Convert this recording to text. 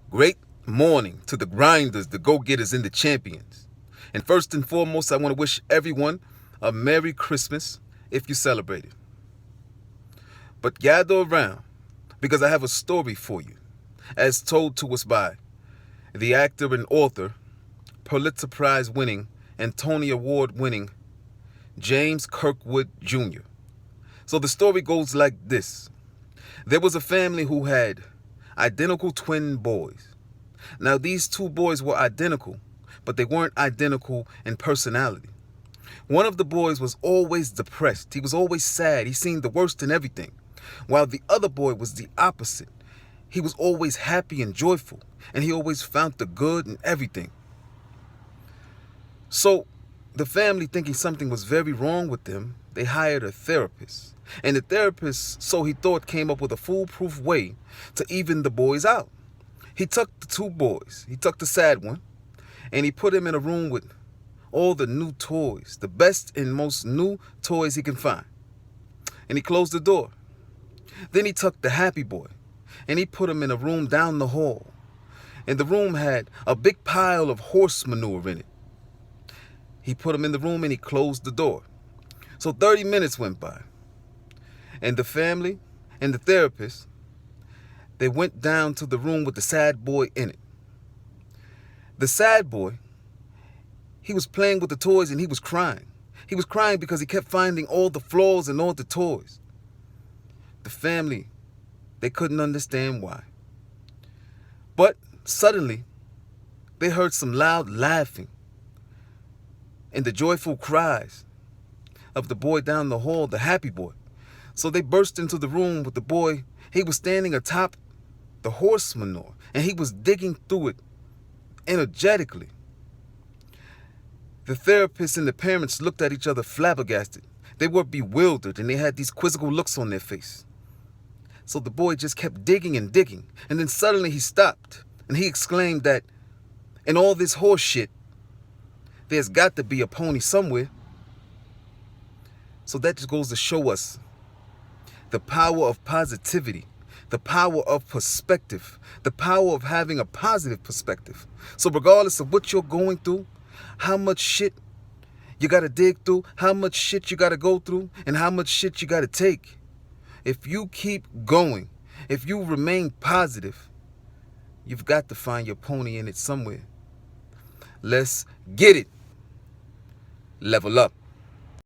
Great morning to the grinders, the go-getters, and the champions. And first and foremost, I want to wish everyone a Merry Christmas if you celebrate it. But gather around because I have a story for you, as told to us by the actor and author, Pulitzer Prize winning and Tony Award winning James Kirkwood Jr. So the story goes like this. There was a family who had identical twin boys. Now, these two boys were identical, but they weren't identical in personality. One of the boys was always depressed. He was always sad. He seemed the worst in everything. While the other boy was the opposite. He was always happy and joyful, and he always found the good in everything. So, the family, thinking something was very wrong with them, they hired a therapist. And the therapist, so he thought, came up with a foolproof way to even the boys out. He took the two boys, he took the sad one, and he put him in a room with all the new toys, the best and most new toys he can find. And he closed the door. Then he took the happy boy, and he put him in a room down the hall. And the room had a big pile of horse manure in it. He put him in the room and he closed the door. So 30 minutes went by. And the family and the therapist, they went down to the room with the sad boy in it. The sad boy, he was playing with the toys and he was crying. He was crying because he kept finding all the flaws in all the toys. The family, they couldn't understand why. But suddenly, they heard some loud laughing and the joyful cries of the boy down the hall, the happy boy. So they burst into the room with the boy. He was standing atop the horse manure, and he was digging through it energetically. The therapist and the parents looked at each other flabbergasted. They were bewildered, and they had these quizzical looks on their face. So the boy just kept digging and digging, and then suddenly he stopped, and he exclaimed that in all this horse shit, there's got to be a pony somewhere. So that just goes to show us the power of positivity, the power of perspective, the power of having a positive perspective. So regardless of what you're going through, how much shit you got to dig through, how much shit you got to go through, and how much shit you got to take, if you keep going, if you remain positive, you've got to find your pony in it somewhere. Let's get it. Level up.